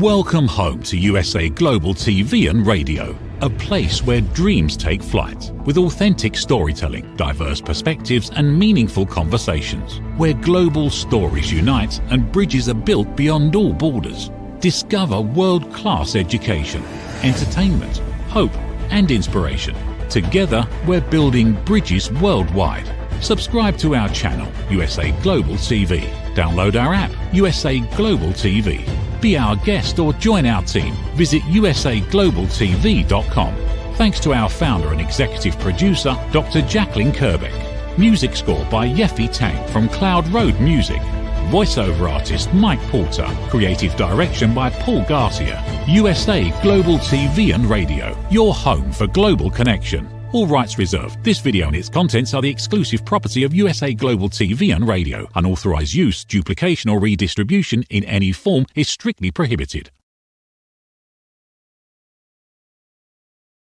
Welcome home to USA Global TV and Radio, a place where dreams take flight, with authentic storytelling, diverse perspectives and meaningful conversations, where global stories unite and bridges are built beyond all borders. Discover world-class education, entertainment, hope and inspiration. Together, we're building bridges worldwide. Subscribe to our channel, USA Global TV. Download our app, USA Global TV. Be our guest or join our team. Visit usaglobaltv.com. Thanks to our founder and executive producer, Dr. Jacalyn Kerbeck. Music score by Yeffy Tang from Cloud Road Music. Voiceover artist Mike Porter. Creative direction by Paul Garcia. USA Global TV and Radio, your home for global connection. All rights reserved. This video and its contents are the exclusive property of USA Global TV and Radio. Unauthorized use, duplication or redistribution in any form is strictly prohibited.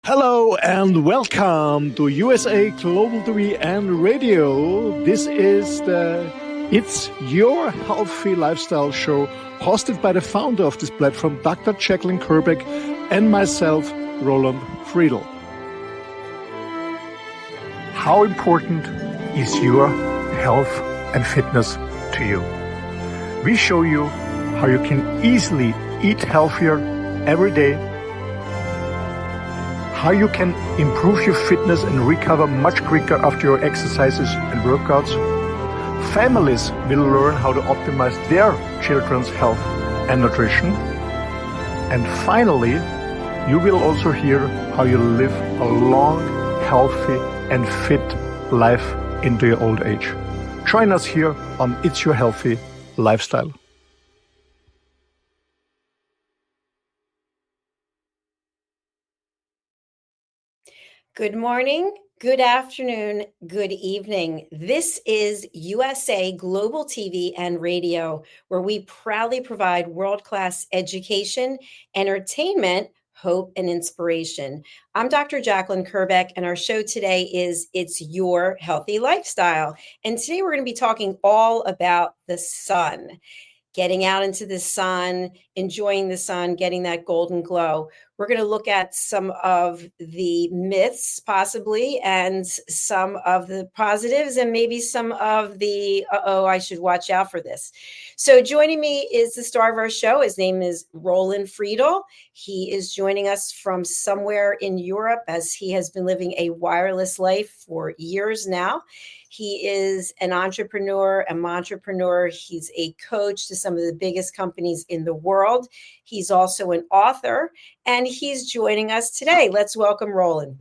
Hello and welcome to USA Global TV and Radio. This is It's Your Healthy Lifestyle show, hosted by the founder of this platform, Dr. Jacalyn Kerbeck, and myself, Roland Friedl. How important is your health and fitness to you? We show you how you can easily eat healthier every day, how you can improve your fitness and recover much quicker after your exercises and workouts. Families will learn how to optimize their children's health and nutrition. And finally, you will also hear how you live a long, healthy, and fit life into your old age. Join us here on It's Your Healthy Lifestyle. Good morning, good afternoon, good evening. This is USA Global TV and Radio, where we proudly provide world-class education, entertainment, hope, and inspiration. I'm Dr. Jacalyn Kerbeck, and our show today is It's Your Healthy Lifestyle. And today we're going to be talking all about the sun. Getting out into the sun, enjoying the sun, getting that golden glow. We're going to look at some of the myths, possibly, and some of the positives, and maybe some of the, I should watch out for this. So joining me is the star of our show. His name is Roland Friedl. He is joining us from somewhere in Europe, as he has been living a wireless life for years now. He is an entrepreneur, a mompreneur. He's a coach to some of the biggest companies in the world. He's also an author, and he's joining us today. Let's welcome Roland.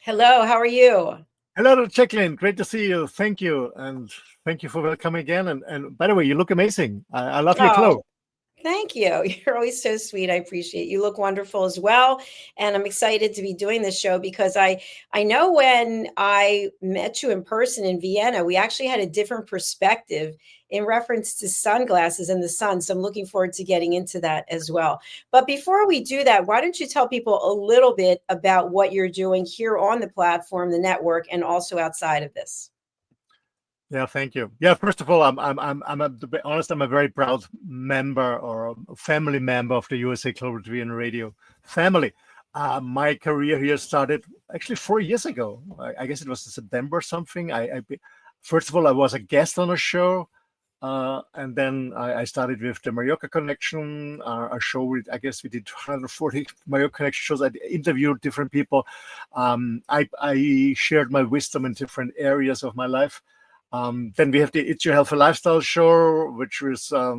Hello, how are you? Hello, Jacalyn. Great to see you. Thank you. And thank you for welcoming again. And by the way, you look amazing. I love your clothes. Thank you. You're always so sweet. I appreciate it. You look wonderful as well. And I'm excited to be doing this show because I know when I met you in person in Vienna, we actually had a different perspective in reference to sunglasses and the sun. So I'm looking forward to getting into that as well. But before we do that, why don't you tell people a little bit about what you're doing here on the platform, the network, and also outside of this? Yeah, thank you. Yeah, first of all, to be honest, I'm a very proud member or a family member of the USA Global TV and Radio family. My career here started actually 4 years ago. I guess it was in September or something. First of all, I was a guest on a show, and then I started with the Mallorca Connection, a show with, I guess we did 140 Mallorca Connection shows. I interviewed different people. I shared my wisdom in different areas of my life. Then we have the It's Your Healthy Lifestyle show, which was a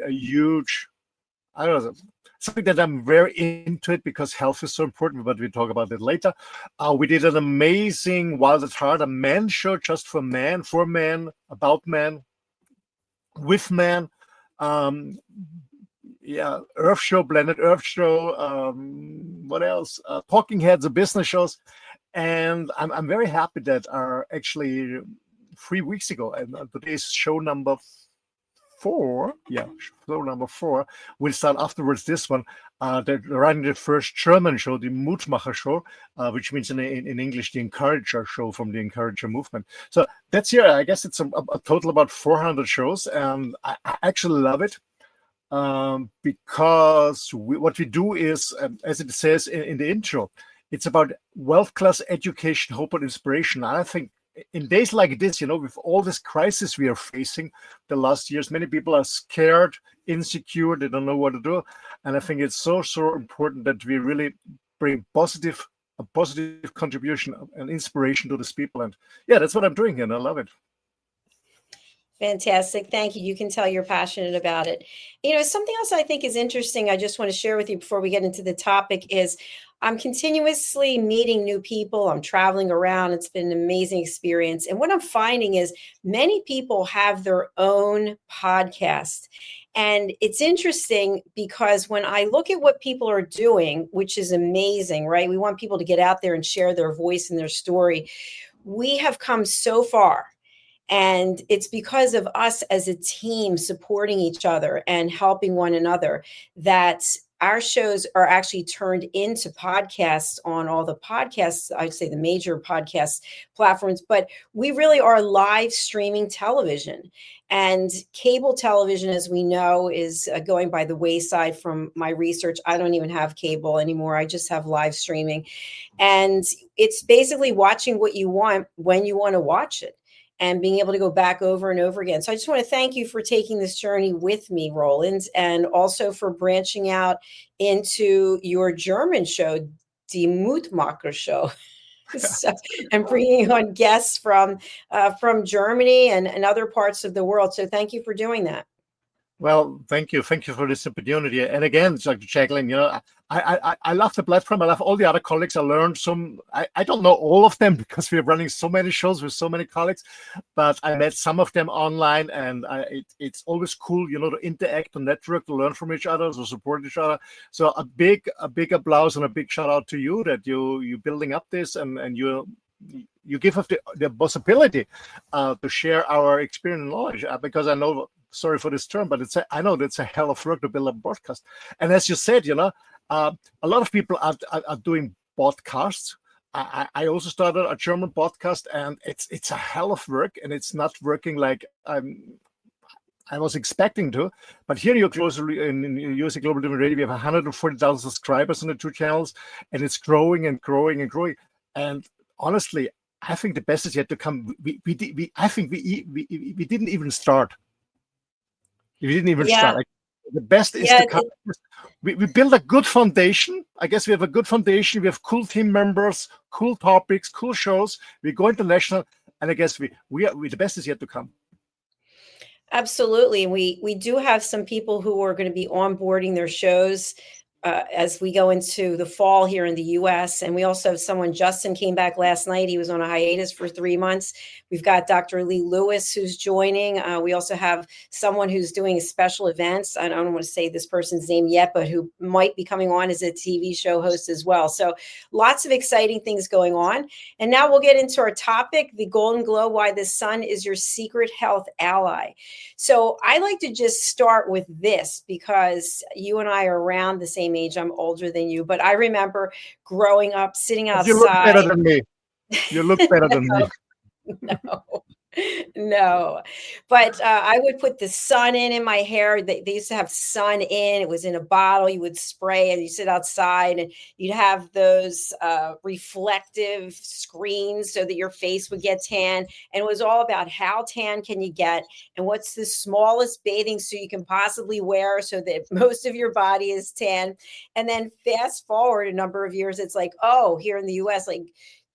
huge, I don't know, something that I'm very into it because health is so important, but we'll talk about it later. We did an amazing Wild at Heart, a man show just for men, about men, with men. Earth show, Planet Earth show. What else? Talking Heads, the business shows. And I'm very happy that are actually 3 weeks ago, and today's show number 4. Yeah, show number 4. We'll start afterwards this one. They're running the first German show, the Mutmacher show, which means in English, the Encourager show from the Encourager movement. So that's here. I guess it's a total about 400 shows, and I actually love it. because what we do is, as it says in the intro, it's about world-class education, hope, and inspiration. And I think in days like this, with all this crisis we are facing the last years, many people are scared, insecure, they don't know what to do. And I think it's so important that we really bring a positive contribution and inspiration to these people. And yeah, that's what I'm doing here, and I love it. Fantastic. Thank you. You can tell you're passionate about it. Something else I think is interesting, I just want to share with you before we get into the topic is I'm continuously meeting new people. I'm traveling around. It's been an amazing experience. And what I'm finding is many people have their own podcast. And it's interesting because when I look at what people are doing, which is amazing, right? We want people to get out there and share their voice and their story. We have come so far. And it's because of us as a team supporting each other and helping one another that our shows are actually turned into podcasts on all the podcasts, I'd say the major podcast platforms, but we really are live streaming television. And cable television, as we know, is going by the wayside from my research. I don't even have cable anymore. I just have live streaming. And it's basically watching what you want when you want to watch it, and being able to go back over and over again. So I just want to thank you for taking this journey with me, Roland, and also for branching out into your German show, Die Mutmacher Show, and bringing on guests from Germany and other parts of the world. So thank you for doing that. Well, thank you for this opportunity. And again, Dr. Jacalyn, I love the platform. I love all the other colleagues. I learned some. I don't know all of them because we're running so many shows with so many colleagues, but I met some of them online, and it's always cool, to interact, to network, to learn from each other, to support each other. So a big applause and a big shout out to you that you building up this and you give us the possibility to share our experience and knowledge, because I know. Sorry for this term, but I know that's a hell of work to build a broadcast. And as you said, a lot of people are doing podcasts. I also started a German podcast, and it's a hell of work, and it's not working like I was expecting to. But here you're closer in USA Global TV Radio. We have 140,000 subscribers on the two channels, and it's growing and growing and growing. And honestly, I think the best is yet to come. I think we didn't even start. We didn't even start. Like, the best is to come. We build a good foundation. I guess we have a good foundation. We have cool team members, cool topics, cool shows. We go international, and I guess we the best is yet to come. Absolutely. We do have some people who are going to be onboarding their shows as we go into the fall here in the US. And we also have someone, Justin came back last night. He was on a hiatus for 3 months. We've got Dr. Lee Lewis, who's joining. We also have someone who's doing special events. I don't want to say this person's name yet, but who might be coming on as a TV show host as well. So lots of exciting things going on. And now we'll get into our topic, the Golden Glow, why the sun is your secret health ally. So I like to just start with this because you and I are around the same age. I'm older than you, but I remember growing up, sitting outside. You look better than me. You look better than me. No, but I would put the sun in my hair. They used to have sun in. It was in a bottle. You would spray and you sit outside and you'd have those reflective screens so that your face would get tan. And it was all about how tan can you get and what's the smallest bathing suit you can possibly wear so that most of your body is tan. And then fast forward a number of years, it's like, oh, here in the US, like,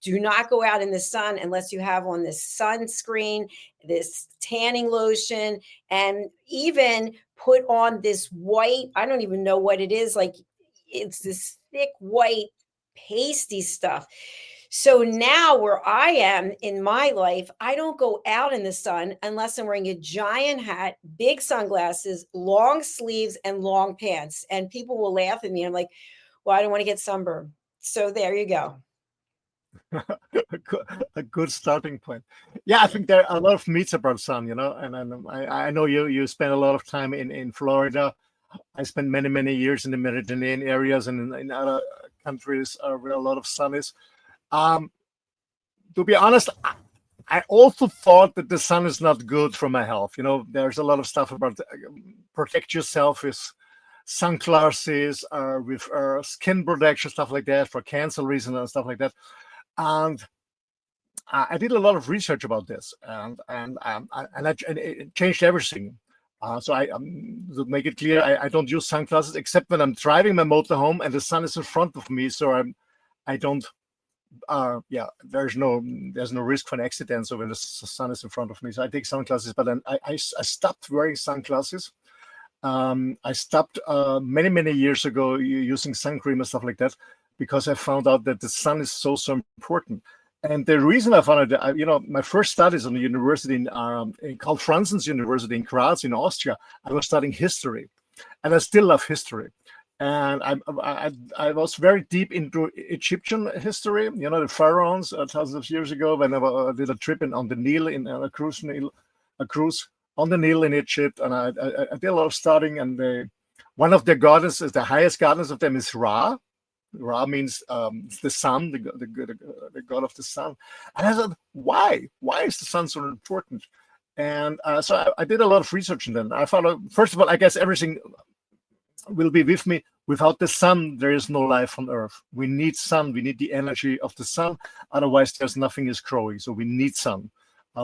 do not go out in the sun unless you have on this sunscreen, this tanning lotion, and even put on this white, I don't even know what it is. Like, it's this thick white pasty stuff. So now where I am in my life, I don't go out in the sun unless I'm wearing a giant hat, big sunglasses, long sleeves, and long pants. And people will laugh at me. I'm like, well, I don't want to get sunburned. So there you go. A good starting point. Yeah, I think there are a lot of myths about sun, and I know you spend a lot of time in Florida. I spent many years in the Mediterranean areas and in other countries where a lot of sun is. To be honest, I also thought that the sun is not good for my health. There's a lot of stuff about protect yourself with sunglasses, with skin protection, stuff like that, for cancer reasons and stuff like that. And I did a lot of research about this, and it changed everything. So to make it clear, I don't use sunglasses except when I'm driving my motorhome and the sun is in front of me. So I don't. There's no risk for an accident. So when the sun is in front of me, so I take sunglasses. But then I stopped wearing sunglasses. I stopped many years ago using sun cream and stuff like that, because I found out that the sun is so important. And the reason I found it, my first studies on the university called Franzens University in Graz in Austria, I was studying history, and I still love history. And I was very deep into Egyptian history, the pharaohs thousands of years ago. When I did a trip on the Nile, a cruise on the Nile in Egypt, and I did a lot of studying. And one of their goddesses, the highest goddess of them, is Ra. Ra means the sun, the god of the sun. And I thought, why? Why is the sun so important? And so I did a lot of research, and then I found out, first of all, I guess everything will be with me. Without the sun, there is no life on Earth. We need sun. We need the energy of the sun. Otherwise, there's nothing is growing. So we need sun.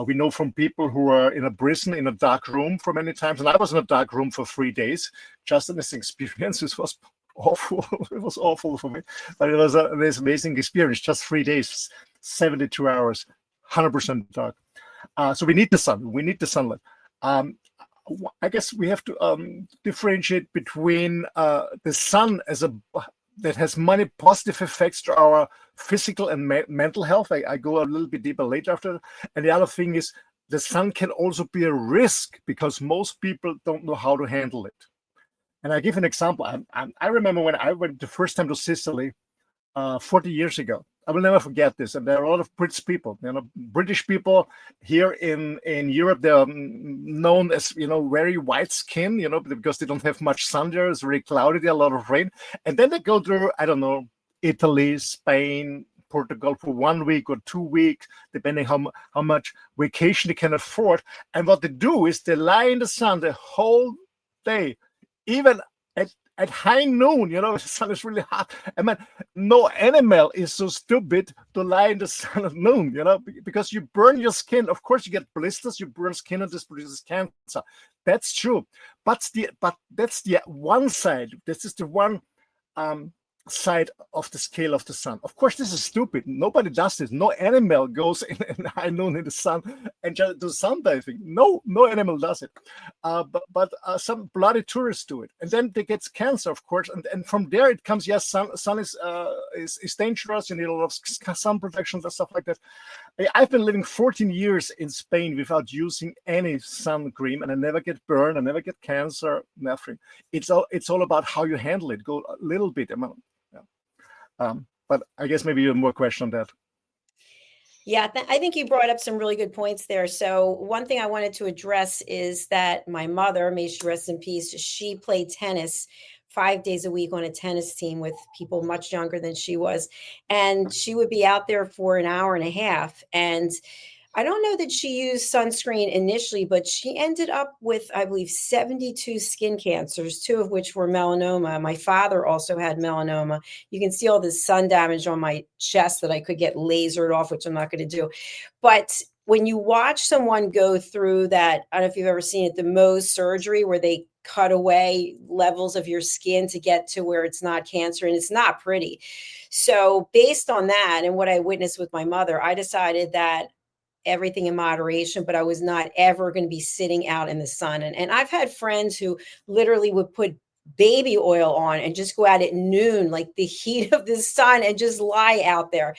We know from people who are in a prison, in a dark room for many times. And I was in a dark room for 3 days, just in this experience. This was awful. It was awful for me. But it was this amazing experience. Just 3 days, 72 hours, 100% dark. So we need the sun. We need the sunlight. I guess we have to differentiate between the sun that has many positive effects to our physical and mental health. I go a little bit deeper later after that. And the other thing is the sun can also be a risk, because most people don't know how to handle it. And I give an example. I remember when I went the first time to Sicily 40 years ago. I will never forget this. And there are a lot of British people here in Europe. They're known as, very white skin, because they don't have much sun there. It's very cloudy, there, a lot of rain. And then they go to, I don't know, Italy, Spain, Portugal for 1 week or 2 weeks, depending how much vacation they can afford. And what they do is they lie in the sun the whole day, even at high noon, the sun is really hot. I mean, no animal is so stupid to lie in the sun at noon, because you burn your skin. Of course, you get blisters, you burn skin, and this produces cancer. That's true. But that's the one side. This is the one side of the scale of the sun. Of course, this is stupid. Nobody does this. No animal goes in high noon in the sun and just do sunbathing. No animal does it. But some bloody tourists do it, and then they get cancer, of course. And from there it comes. Yes, sun is dangerous. You need a lot of sun protection and stuff like that. I've been living 14 years in Spain without using any sun cream, and I never get burned. I never get cancer. Nothing. It's all about how you handle it. Go a little bit. But I guess maybe you have more question on that. Yeah, I think you brought up some really good points there. So one thing I wanted to address is that my mother, may she rest in peace, she played tennis 5 days a week on a tennis team with people much younger than she was. And she would be out there for an hour and a half. And I don't know that she used sunscreen initially, but she ended up with, I believe, 72 skin cancers, 2 of which were melanoma. My father also had melanoma. You can see all the sun damage on my chest that I could get lasered off, which I'm not going to do. But when you watch someone go through that, I don't know if you've ever seen it, the Mohs surgery, where they cut away levels of your skin to get to where it's not cancer, and it's not pretty. So based on that and what I witnessed with my mother, I decided that everything in moderation, but I was not ever going to be sitting out in the sun. And I've had friends who literally would put baby oil on and just go out at noon, like the heat of the sun, and just lie out there.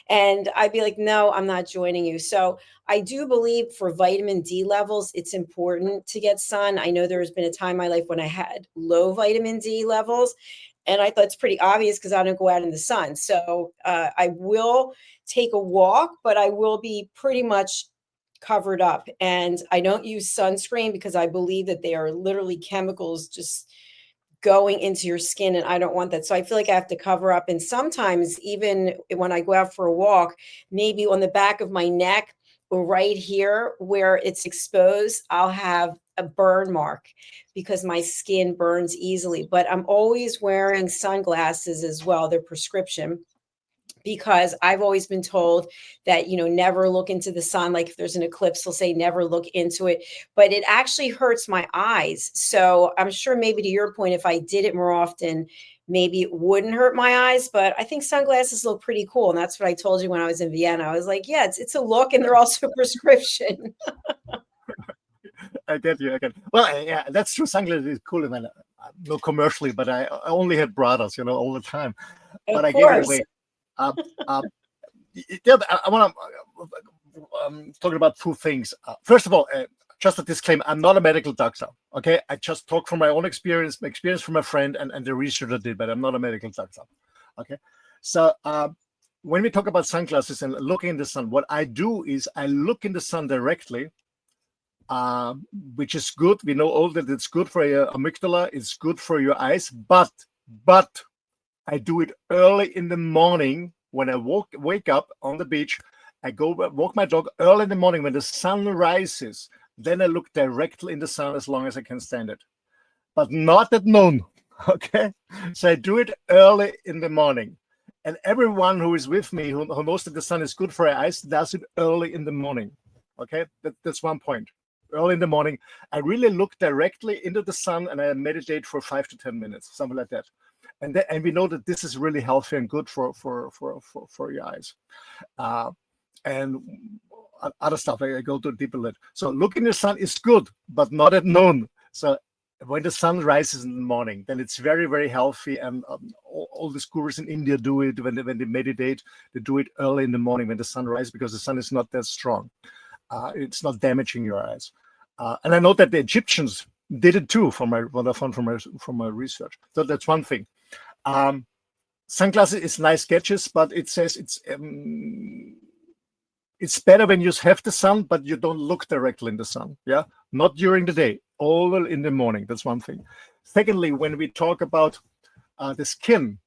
And I'd be like, no, I'm not joining you. So I do believe for vitamin D levels, it's important to get sun. I know there's been a time in my life when I had low vitamin D levels, and I thought it's pretty obvious because I don't go out in the sun. So I will take a walk, but I will be pretty much covered up. And I don't use sunscreen because I believe that they are literally chemicals just going into your skin, and I don't want that. So I feel like I have to cover up. And sometimes even when I go out for a walk, maybe on the back of my neck, right here where it's exposed, I'll have a burn mark because my skin burns easily. But I'm always wearing sunglasses as well. They're prescription, because I've always been told that, never look into the sun. Like if there's an eclipse, they'll say never look into it, but it actually hurts my eyes. So I'm sure maybe to your point, if I did it more often, maybe it wouldn't hurt my eyes, but I think sunglasses look pretty cool. And that's what I told you when I was in Vienna. I was like, yeah, it's a look, and they're also prescription. I get you. Well, yeah, that's true. Sunglasses is cool, man. No commercially, but I only had brothers, all the time. But I gave it away. I want to talk about two things. First of all, just a disclaimer: I'm not a medical doctor. Okay, I just talk from my own experience from a friend, and the research I did, but I'm not a medical doctor. Okay, so when we talk about sunglasses and looking in the sun, what I do is I look in the sun directly, which is good. We know all that it's good for your amygdala. It's good for your eyes, but I do it early in the morning when I wake up on the beach. I go walk my dog early in the morning when the sun rises. Then I look directly in the sun as long as I can stand it, but not at noon. Okay, so I do it early in the morning, and everyone who is with me who knows that the sun is good for our eyes does it early in the morning. Okay, that's one point. Early in the morning, I really look directly into the sun and I meditate for 5 to 10 minutes, something like that. And we know that this is really healthy and good for your eyes, and other stuff. I go to deeper lit. So looking in the sun is good, but not at noon. So when the sun rises in the morning, then it's very, very healthy. And all the gurus in India do it when they meditate. They do it early in the morning when the sun rises, because the sun is not that strong. It's not damaging your eyes. And I know that the Egyptians did it too, what I found from my research. So that's one thing. Sunglasses is nice sketches, but it says it's better when you have the sun, but you don't look directly in the sun. Yeah, not during the day, all in the morning. That's one thing. Secondly, when we talk about the skin,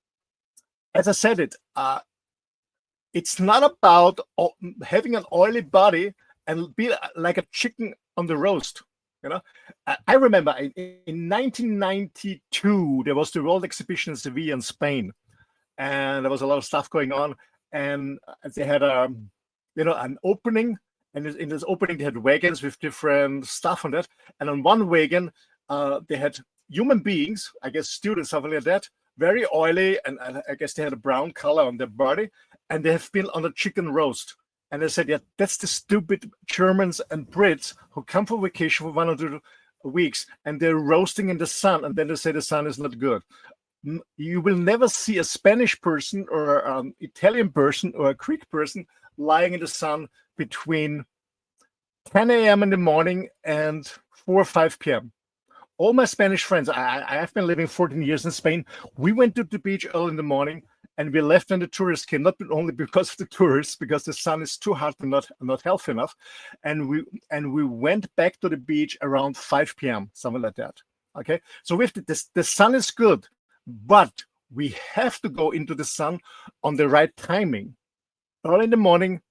as I said it's not about having an oily body and be like a chicken on the roast. I remember in 1992 there was the World Exhibition in Seville in Spain, and there was a lot of stuff going on, and they had an opening, and in this opening they had wagons with different stuff on that, and on one wagon they had human beings, I guess students, something like that, very oily, and I guess they had a brown color on their body, and they have been on a chicken roast. And I said, yeah, that's the stupid Germans and Brits who come for vacation for 1 or 2 weeks, and they're roasting in the sun, and then they say the sun is not good. You will never see a Spanish person or an Italian person or a Greek person lying in the sun between 10 a.m. in the morning and 4 or 5 p.m. All my Spanish friends, I've been living 14 years in Spain. We went to the beach early in the morning, and we left when the tourists came, not only because of the tourists, because the sun is too hot and not healthy enough. And we went back to the beach around 5 p.m., something like that. Okay, so the sun is good, but we have to go into the sun on the right timing, early in the morning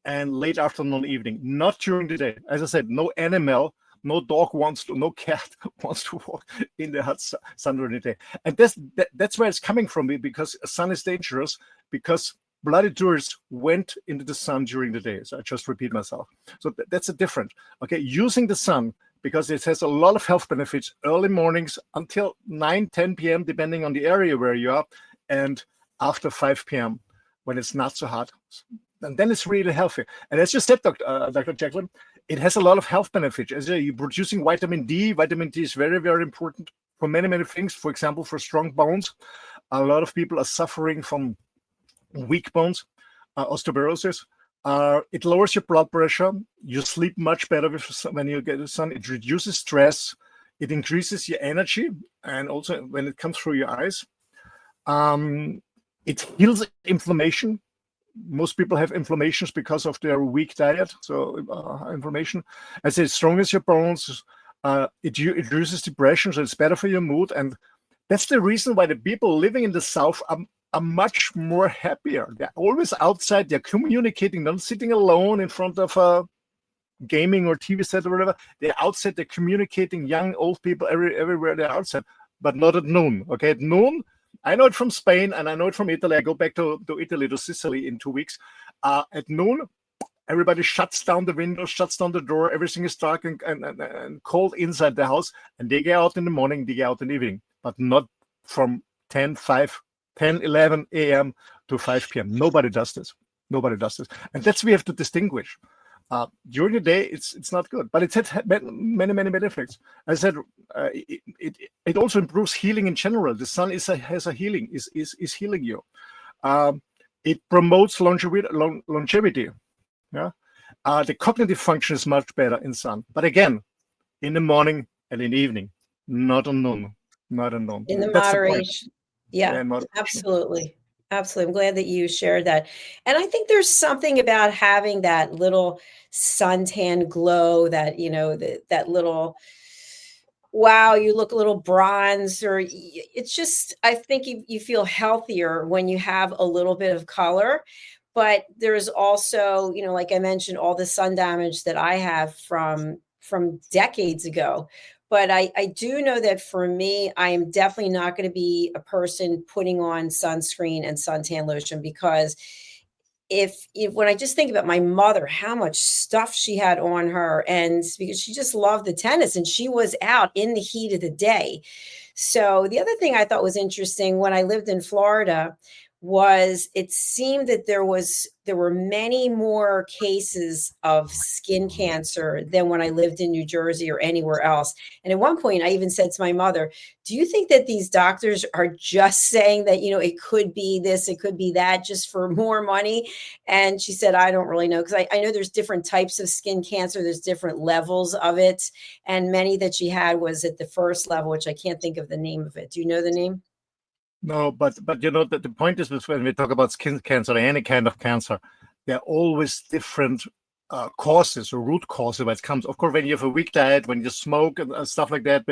and late afternoon, evening, not during the day. As I said, no animal, no cat wants to walk in the hot sun during the day. And that's where it's coming from, because sun is dangerous, because bloody tourists went into the sun during the day. So I just repeat myself. So that's a different. Okay, using the sun, because it has a lot of health benefits, early mornings until 9, 10 p.m., depending on the area where you are, and after 5 p.m. when it's not so hot. And then it's really healthy. And as you said, Dr. Jacalyn, it has a lot of health benefits. As you're producing vitamin D. Vitamin D is very, very important for many, many things. For example, for strong bones. A lot of people are suffering from weak bones, osteoporosis. It lowers your blood pressure. You sleep much better when you get the sun. It reduces stress. It increases your energy, and also when it comes through your eyes. It heals inflammation. Most people have inflammations because of their weak diet. So inflammation, as it strengthens your bones. It reduces depression, so it's better for your mood. And that's the reason why the people living in the South are much more happier. They're always outside. They're communicating, not sitting alone in front of a gaming or TV set or whatever. They're outside, they're communicating, young, old people, everywhere they're outside, but not at noon. Okay, at noon, I know it from Spain and I know it from Italy. I go back to Italy, to Sicily in 2 weeks. At noon, everybody shuts down the windows, shuts down the door. Everything is dark and cold inside the house. And they get out in the morning, they get out in the evening, but not from 10, 11 a.m. to 5 p.m. Nobody does this. Nobody does this. And that's we have to distinguish. During the day, it's not good, but it's had many benefits. As I said, it also improves healing in general. The sun has a healing, is healing you. It promotes longevity. Yeah, the cognitive function is much better in sun. But again, in the morning and in the evening, not on noon, not on noon. In the That's moderation. Yeah, moderation. absolutely. Absolutely. I'm glad that you shared that. And I think there's something about having that little suntan glow, that, that little, wow, you look a little bronze, or it's just, I think you feel healthier when you have a little bit of color. But there's also, like I mentioned, all the sun damage that I have from decades ago. But I do know that for me, I am definitely not going to be a person putting on sunscreen and suntan lotion, because if when I just think about my mother, how much stuff she had on her, and because she just loved the tennis and she was out in the heat of the day. So the other thing I thought was interesting when I lived in Florida was it seemed that there were many more cases of skin cancer than when I lived in New Jersey or anywhere else. And at one point I even said to my mother, do you think that these doctors are just saying that, it could be this, it could be that, just for more money? And she said, I don't really know, because I know there's different types of skin cancer. There's different levels of it. And many that she had was at the first level, which I can't think of the name of it. Do you know the name? No, but the point is this: when we talk about skin cancer or any kind of cancer, there are always different causes or root causes when it comes. Of course, when you have a weak diet, when you smoke and stuff like that,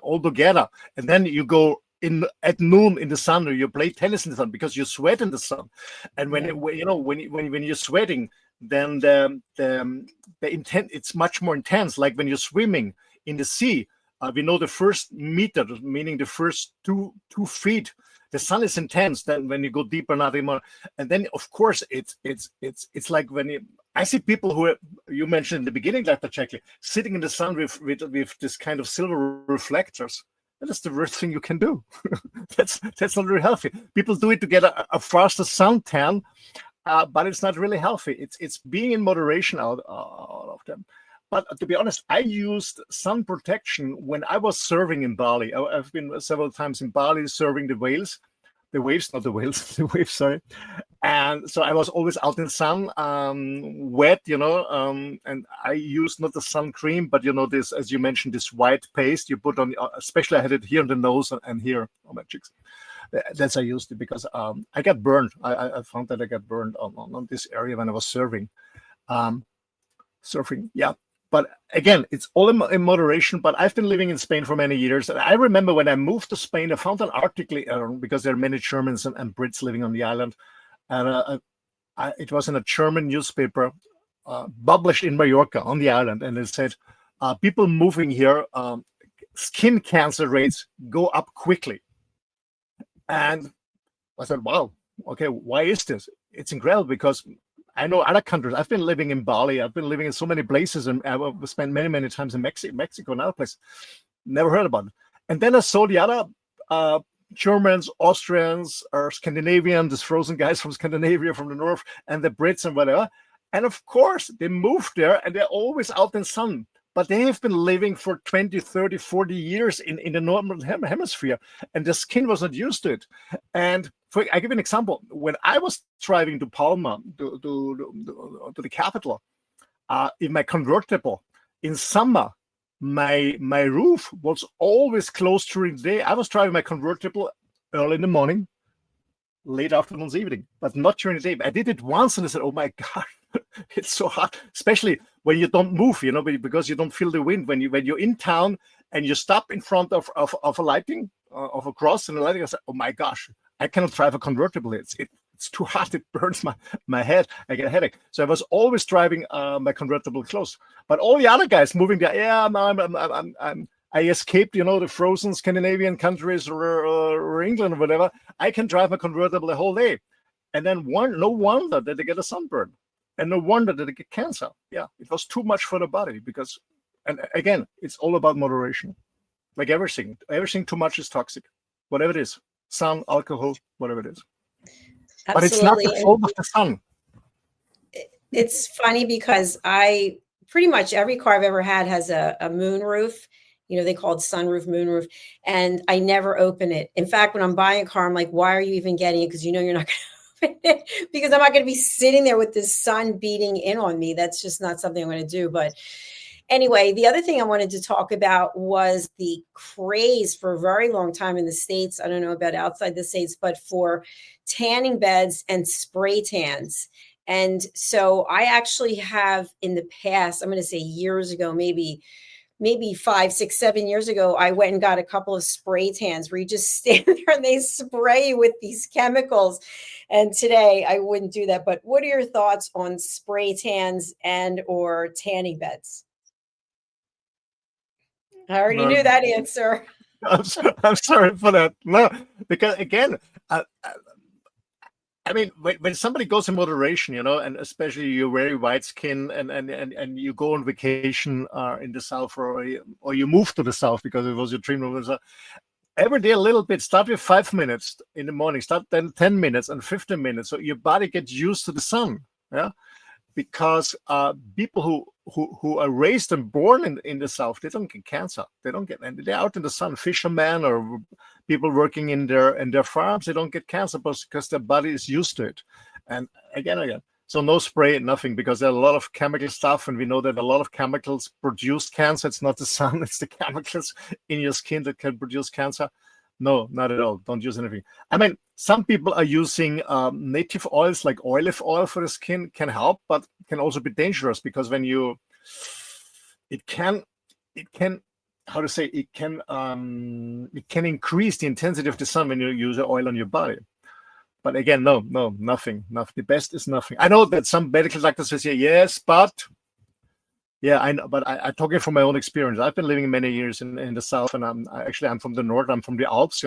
all together, and then you go in at noon in the sun, or you play tennis in the sun because you sweat in the sun, and when you're sweating, then the intent, it's much more intense. Like when you're swimming in the sea. We know the first meter, meaning the first two feet, the sun is intense. Then when you go deeper, not anymore. And then, of course, it's like when I see people who you mentioned in the beginning, Dr. Jacalyn, sitting in the sun with this kind of silver reflectors. That is the worst thing you can do. That's not very healthy. People do it to get a faster suntan, but it's not really healthy. It's being in moderation out of them. But to be honest, I used sun protection when I was serving in Bali. I've been several times in Bali serving the waves, not the whales, the waves, sorry. And so I was always out in the sun, wet, and I used not the sun cream, but, this, as you mentioned, this white paste you put on, especially I had it here on the nose and here on my cheeks. That's I used it because I got burned. I found that I got burned on this area when I was surfing, yeah. But again, it's all in moderation. But I've been living in Spain for many years. And I remember when I moved to Spain, I found an article because there are many Germans and Brits living on the island. And it was in a German newspaper published in Mallorca on the island. And it said, people moving here, skin cancer rates go up quickly. And I said, wow, okay, why is this? It's incredible because I know other countries. I've been living in Bali. I've been living in so many places, and I've spent many times in Mexico and other places. Never heard about it. And then I saw the other Germans, Austrians, or Scandinavian, these frozen guys from Scandinavia, from the north, and the Brits and whatever. And of course, they moved there, and they're always out in the sun. But they have been living for 20, 30, 40 years in the northern hemisphere, and the skin was not used to it. And I give an example. When I was driving to Palma, to the capital, in my convertible, in summer, my roof was always closed during the day. I was driving my convertible early in the morning, late afternoons, evening, but not during the day. I did it once, and I said, "Oh my God, it's so hot," especially when you don't move, because you don't feel the wind. When you're in town and you stop in front of a lighting, of a cross and a lighting, I said, "Oh my gosh, I cannot drive a convertible. It It's too hot. It burns my head. I get a headache. So I was always driving my convertible close. But all the other guys moving there, yeah, I escaped, the frozen Scandinavian countries or England or whatever. I can drive my convertible the whole day. And then no wonder that they get a sunburn. And no wonder that they get cancer. Yeah, it was too much for the body because, and again, it's all about moderation. Like everything too much is toxic. Whatever it is, sun, alcohol, whatever it is. Absolutely. But it's not the fault of the sun. It's funny because pretty much every car I've ever had has a moon roof. They call it sunroof, moonroof, and I never open it. In fact, when I'm buying a car, I'm like, why are you even getting it? Because you're not going to open it because I'm not going to be sitting there with the sun beating in on me. That's just not something I'm going to do. But anyway, the other thing I wanted to talk about was the craze for a very long time in the States. I don't know about outside the States, but for tanning beds and spray tans. And so I actually have in the past, I'm going to say years ago, maybe 5, 6, 7 years ago, I went and got a couple of spray tans where you just stand there and they spray with these chemicals. And today I wouldn't do that. But what are your thoughts on spray tans and or tanning beds? I already knew that answer. I'm sorry for that. No, because again, I mean, when somebody goes in moderation, and especially you're very white skin and you go on vacation in the South or you move to the South because it was your dream. Every day a little bit, start with 5 minutes in the morning, start then 10 minutes and 15 minutes. So your body gets used to the sun. Yeah. Because people who are raised and born in the South, they don't get cancer. They don't get, and they're out in the sun, fishermen or people working in their farms, they don't get cancer because their body is used to it. And again. So no spray, nothing, because there are a lot of chemical stuff, and we know that a lot of chemicals produce cancer. It's not the sun, it's the chemicals in your skin that can produce cancer. No, not at all. Don't use anything. I mean, some people are using native oils like olive oil for the skin, can help, but can also be dangerous because when it can increase the intensity of the sun when you use the oil on your body. But again, no, nothing. The best is nothing. I know that some medical doctors say yes, but yeah, I know, but I'm talking from my own experience. I've been living many years in the South, and I'm from the north. I'm from the Alps,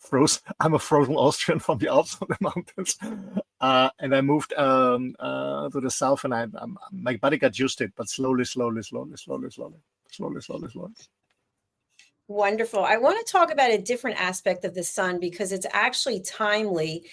frozen. I'm a frozen Austrian from the Alps, from the mountains, and I moved to the South, and my body got used to it, but slowly. Wonderful. I want to talk about a different aspect of the sun because it's actually timely.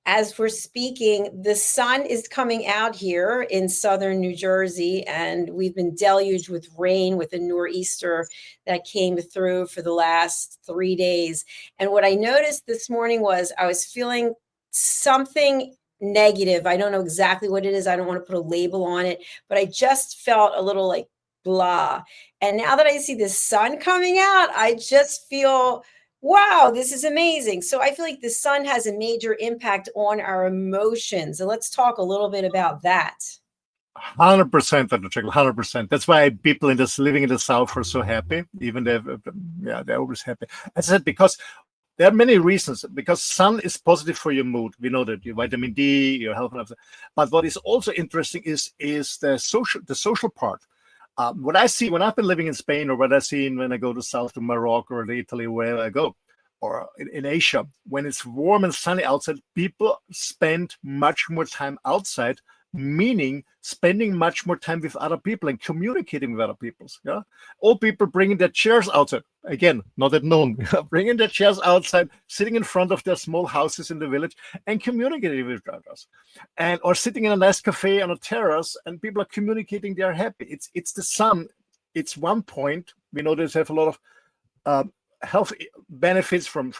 As we're speaking, the sun is coming out here in southern New Jersey, and we've been deluged with rain with a nor'easter that came through for the last 3 days. And what I noticed this morning was I was feeling something negative. I don't know exactly what it is. I don't want to put a label on it, but I just felt a little like blah. And now that I see the sun coming out, I just feel, wow, this is amazing. So I feel like the sun has a major impact on our emotions. And let's talk a little bit about that. 100%, Dr. Jacalyn, 100%. That's why people living in the South are so happy. Even they're always happy. As I said, because there are many reasons. Because sun is positive for your mood. We know that your vitamin D, your health, but what is also interesting is the social part. What I see when I've been living in Spain, or what I see when I go to South to Morocco or Italy, wherever I go, or in Asia, when it's warm and sunny outside, people spend much more time outside, meaning spending much more time with other people and communicating with other people. Yeah, all people bringing their chairs outside. Again, not at noon, bringing their chairs outside, sitting in front of their small houses in the village and communicating with others, or sitting in a nice cafe on a terrace, and people are communicating. They are happy. It's the sun. It's one point. We know they have a lot of health benefits from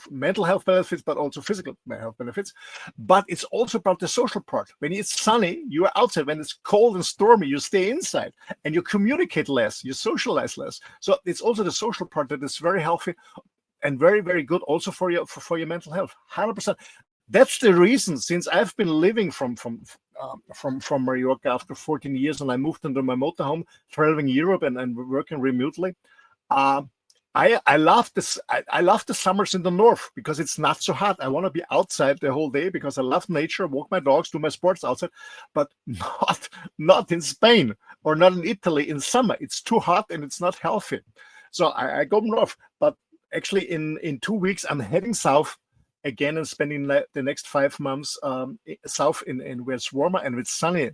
mental health benefits, but also physical health benefits. But it's also about the social part. When it's sunny, you are outside. When it's cold and stormy, you stay inside and you communicate less, you socialize less. So it's also the social part that is very healthy and very, very good also for your mental health. 100%. That's the reason, since I've been living from Mallorca after 14 years, and I moved into my motorhome, traveling Europe and working remotely. I love this. I love the summers in the north because it's not so hot. I want to be outside the whole day because I love nature, walk my dogs, do my sports outside, but not in Spain or not in Italy in summer. It's too hot and it's not healthy. So I go north. But actually, in 2 weeks, I'm heading south again and spending the next 5 months south in where it's warmer and it's sunny,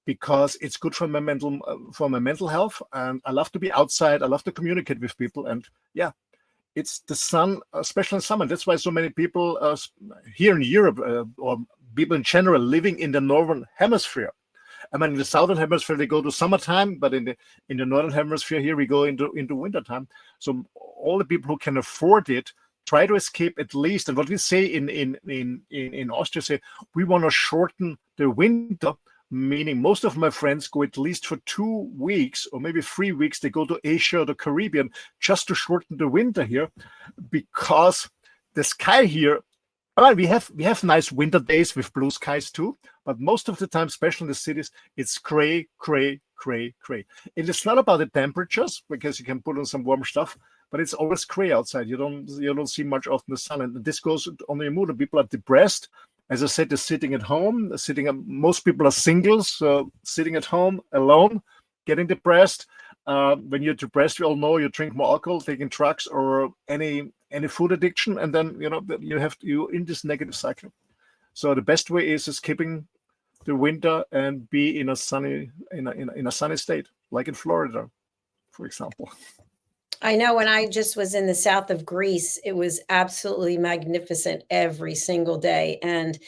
because it's good for my mental health, and I love to be outside. I love to communicate with people, and yeah, it's the sun, especially in summer. That's why so many people here in Europe or people in general living in the northern hemisphere. I mean, in the southern hemisphere they go to summertime, but in the northern hemisphere here we go into wintertime. So all the people who can afford it try to escape at least. And what we say in Austria, say we want to shorten the winter. Meaning most of my friends go at least for 2 weeks or maybe 3 weeks. They go to Asia or the Caribbean just to shorten the winter here, because the sky here, well, we have nice winter days with blue skies too, but most of the time, especially in the cities, it's gray. And it's not about the temperatures, because you can put on some warm stuff, but it's always gray outside. You don't see much of the sun, and this goes on your mood. People are depressed. As I said, they're sitting at home. Most people are singles, so sitting at home alone, getting depressed. When you're depressed, we all know you drink more alcohol, taking drugs, or any food addiction, and then you're in this negative cycle. So the best way is escaping the winter and be in a sunny state, like in Florida, for example. I know when I just was in the south of Greece, it was absolutely magnificent every single day. And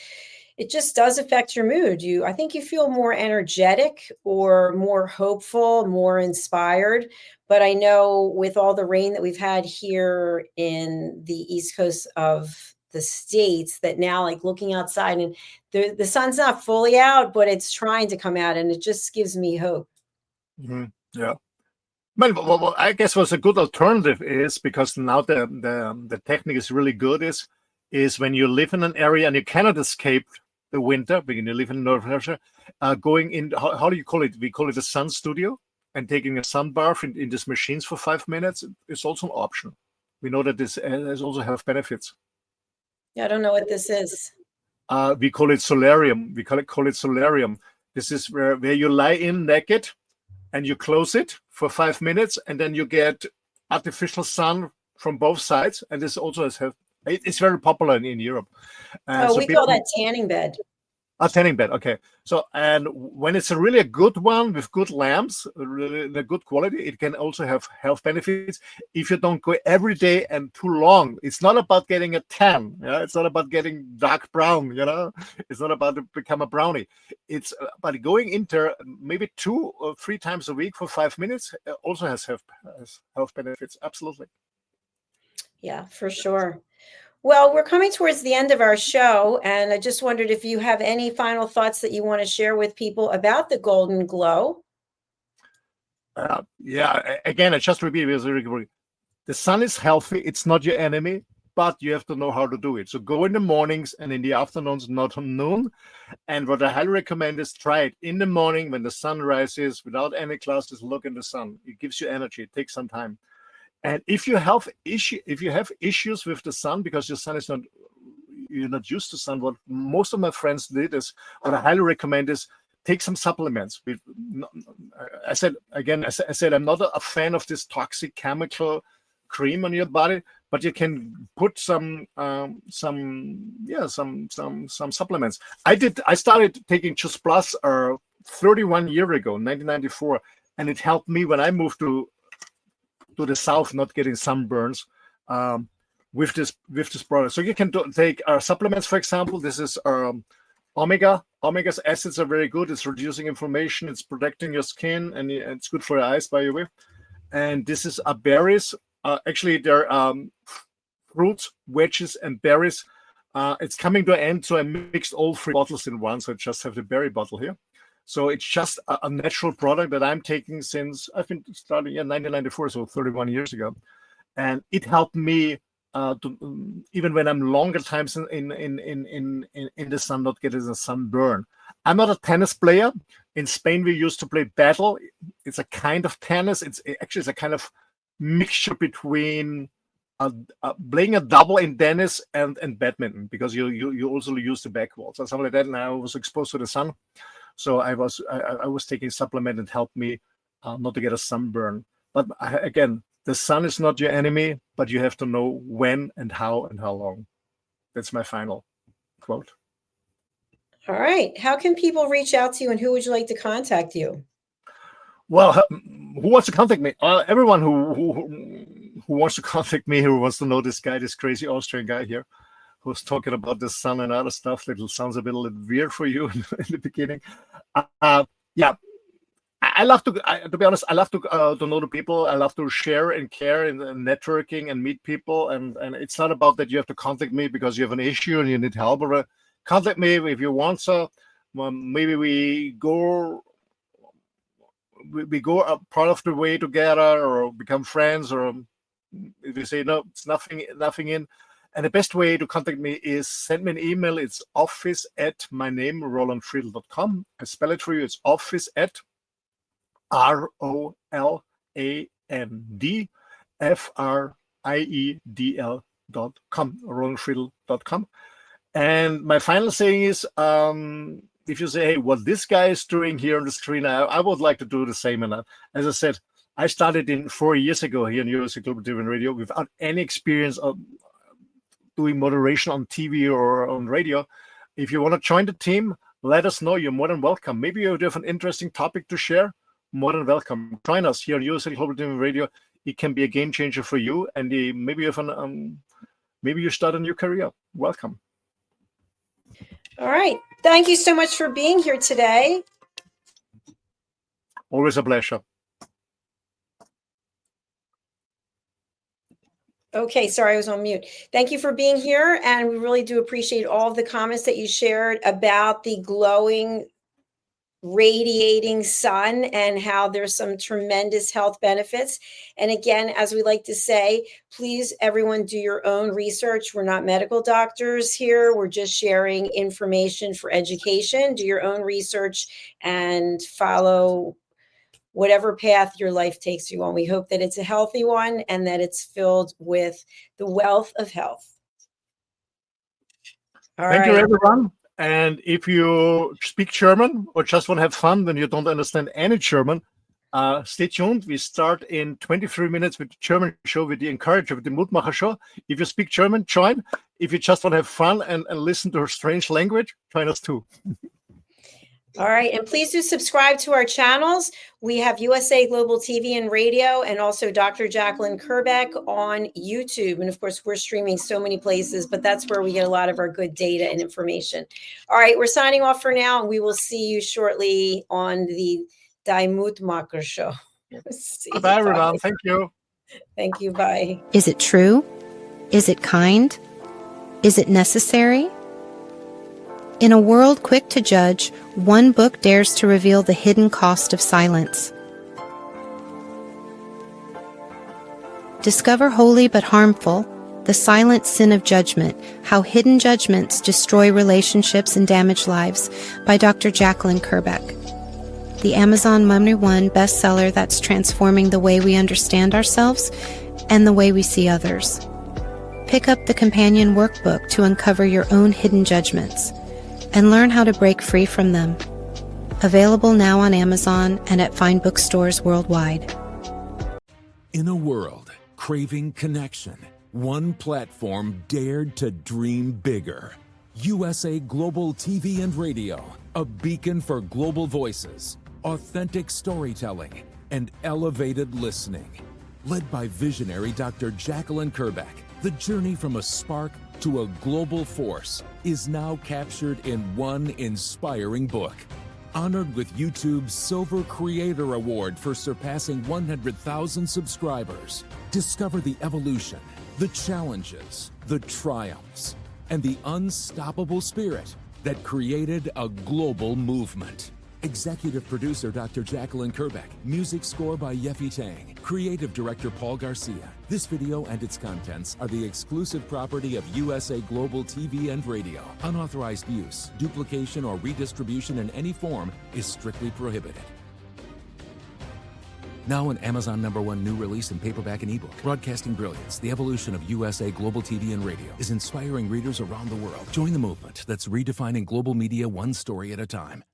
it just does affect your mood. I think you feel more energetic or more hopeful, more inspired. But I know with all the rain that we've had here in the East Coast of the States, that now, like, looking outside and the sun's not fully out, but it's trying to come out, and it just gives me hope. Mm-hmm. Yeah. Well, I guess what's a good alternative is, because now the technique is really good, is when you live in an area and you cannot escape the winter, when you live in North America, going in, how do you call it? We call it a sun studio, and taking a sun bath in these machines for 5 minutes is also an option. We know that this has also health benefits. Yeah, I don't know what this is. We call it solarium. We call it solarium. This is where you lie in naked, and you close it for 5 minutes, and then you get artificial sun from both sides. And this also it's very popular in Europe. So we call that tanning bed. A tanning bed, okay. So, and when it's really a good one with good lamps, really the good quality, it can also have health benefits if you don't go every day and too long. It's not about getting a tan, it's not about getting dark brown, it's not about to become a brownie. It's about going into maybe 2 or 3 times a week for 5 minutes. Also has health benefits, absolutely. Yeah, for sure. Well, we're coming towards the end of our show, and I just wondered if you have any final thoughts that you want to share with people about the Golden Glow. Yeah, again, I just repeat, the sun is healthy. It's not your enemy, but you have to know how to do it. So go in the mornings and in the afternoons, not on noon. And what I highly recommend is try it in the morning when the sun rises, without any glasses. Look in the sun. It gives you energy. It takes some time. And if you have issues with the sun, because you're not used to sun, what most of my friends did is, what I highly recommend is, take some supplements. I said I'm not a fan of this toxic chemical cream on your body, but you can put some supplements. I started taking Just Plus 31 years ago, 1994, and it helped me when I moved to the south, not getting sunburns with this product. So you can take supplements, for example. This is Omega's acids are very good. It's reducing inflammation. It's protecting your skin, and it's good for your eyes, by the way. And this is berries. Actually, they're fruits, wedges, and berries. It's coming to an end, so I mixed all 3 bottles in one. So I just have the berry bottle here. So it's just a natural product that I'm taking since I've been starting in 1994, so 31 years ago, and it helped me to, even when I'm longer times in the sun, not getting a sunburn. I'm not a tennis player. In Spain, we used to play paddle. It's a kind of tennis. It's a kind of mixture between playing a double in tennis and badminton, because you also use the back walls and something like that. And I was exposed to the sun, so I was taking supplement and helped me not to get a sunburn. But again, the sun is not your enemy, but you have to know when and how long. That's my final quote. All right. How can people reach out to you, and who would you like to contact you? Well, who wants to contact me? Everyone who wants to contact me, who wants to know this crazy Austrian guy here, who's talking about the sun and other stuff that sounds a little weird for you in the beginning. Yeah, I love to be honest, I love to know the people. I love to share and care and networking and meet people. And it's not about that you have to contact me because you have an issue and you need help. Or contact me if you want. So maybe we go a part of the way together, or become friends, or if you say no, it's nothing in. And the best way to contact me is send me an email. It's office@mynamerolandfriedl.com. I spell it for you. It's office@ ROLANDFRIEDL.com, rolandfriedl.com. And my final saying is, if you say, hey, what this guy is doing here on the screen, I would like to do the same. And as I said, I started 4 years ago here in USA Global TV and Radio without any experience of doing moderation on TV or on radio. If you want to join the team, let us know. You're more than welcome. Maybe you have an interesting topic to share. More than welcome. Join us here on USA Global TV and Radio. It can be a game changer for you, and maybe you have maybe you start a new career. Welcome. All right. Thank you so much for being here today. Always a pleasure. Okay, sorry, I was on mute. Thank you for being here, and we really do appreciate all of the comments that you shared about the glowing, radiating sun and how there's some tremendous health benefits. And again, as we like to say, please, everyone, do your own research. We're not medical doctors here. We're just sharing information for education. Do your own research and follow whatever path your life takes you on. We hope that it's a healthy one and that it's filled with the wealth of health. Thank you, everyone. And if you speak German or just want to have fun when you don't understand any German, stay tuned. We start in 23 minutes with the German show, with the Encourager, with the Mutmacher show. If you speak German, join. If you just want to have fun and listen to her strange language, join us too. All right. And please do subscribe to our channels. We have USA Global TV and Radio, and also Dr. Jacalyn Kerbeck on YouTube. And of course, we're streaming so many places, but that's where we get a lot of our good data and information. All right. We're signing off for now, and we will see you shortly on the Die Mutmacher show. Bye, everyone. Thank you. Thank you. Bye. Is it true? Is it kind? Is it necessary? In a world quick to judge, one book dares to reveal the hidden cost of silence. Discover Holy but Harmful, The Silent Sin of Judgment, How Hidden Judgments Destroy Relationships and Damage Lives by Dr. Jacalyn Kerbeck. The Amazon #1 bestseller that's transforming the way we understand ourselves and the way we see others. Pick up the companion workbook to uncover your own hidden judgments and learn how to break free from them. Available now on Amazon and at fine bookstores worldwide. In a world craving connection, one platform dared to dream bigger. USA Global TV and Radio, a beacon for global voices, authentic storytelling, and elevated listening. Led by visionary Dr. Jacalyn Kerbeck, the journey from a spark to a global force is now captured in one inspiring book. Honored with YouTube's Silver Creator Award for surpassing 100,000 subscribers. Discover the evolution, the challenges, the triumphs, and the unstoppable spirit that created a global movement. Executive producer Dr. Jacalyn Kerbeck. Music score by Yeffy Tang. Creative director Paul Garcia. This video and its contents are the exclusive property of USA Global TV and Radio. Unauthorized use, duplication, or redistribution in any form is strictly prohibited. Now an Amazon #1 new release in paperback and ebook. Broadcasting Brilliance, the evolution of USA Global TV and Radio, is inspiring readers around the world. Join the movement that's redefining global media one story at a time.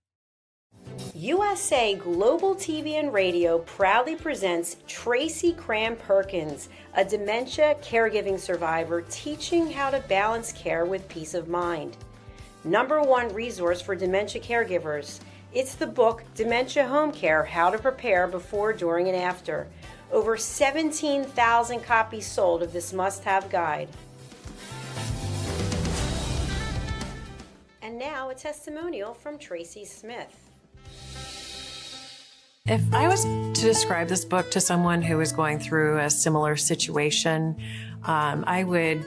USA Global TV and Radio proudly presents Tracy Cram Perkins, a dementia caregiving survivor teaching how to balance care with peace of mind. #1 resource for dementia caregivers. It's the book Dementia Home Care: How to Prepare Before, During, and After. Over 17,000 copies sold of this must-have guide. And now a testimonial from Tracy Smith. If I was to describe this book to someone who is going through a similar situation, I would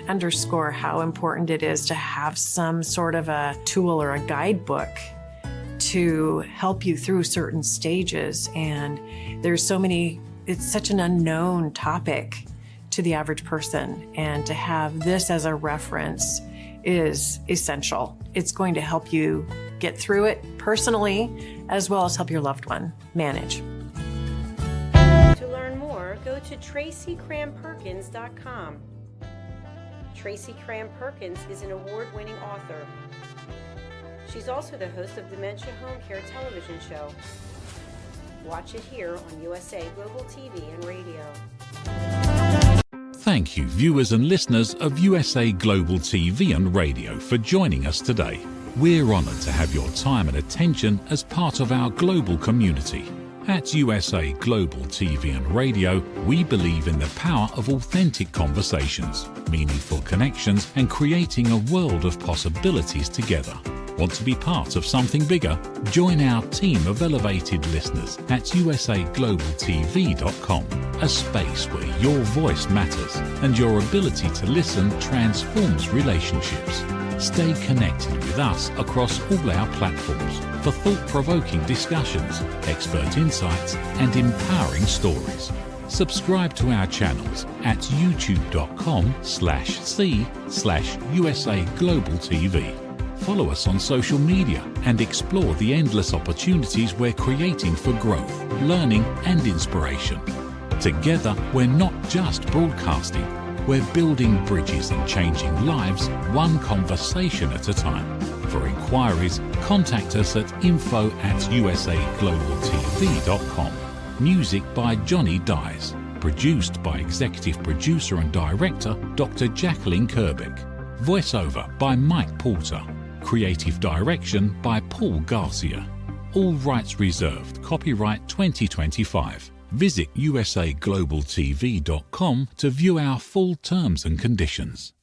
underscore how important it is to have some sort of a tool or a guidebook to help you through certain stages. And there's so many, it's such an unknown topic to the average person. And to have this as a reference is essential. It's going to help you get through it personally, as well as help your loved one manage. To learn more, go to TracyCramPerkins.com. Tracy Cram Perkins is an award-winning author. She's also the host of Dementia Home Care television show. Watch it here on USA Global TV and Radio. Thank you, viewers and listeners of USA Global TV and Radio, for joining us today. We're honoured to have your time and attention as part of our global community. At USA Global TV and Radio, we believe in the power of authentic conversations, meaningful connections, and creating a world of possibilities together. Want to be part of something bigger? Join our team of elevated listeners at usaglobaltv.com, a space where your voice matters and your ability to listen transforms relationships. Stay connected with us across all our platforms for thought-provoking discussions, expert insights, and empowering stories. Subscribe to our channels at youtube.com/c/USA Global TV. Follow us on social media and explore the endless opportunities we're creating for growth, learning, and inspiration. Together, we're not just broadcasting, we're building bridges and changing lives one conversation at a time. For inquiries, contact us at info@usaglobaltv.com. Music by Johnny Dies. Produced by Executive Producer and Director Dr. Jacalyn Kerbeck. Voiceover by Mike Porter. Creative Direction by Paul Garcia. All rights reserved. Copyright 2025. Visit usaglobaltv.com to view our full terms and conditions.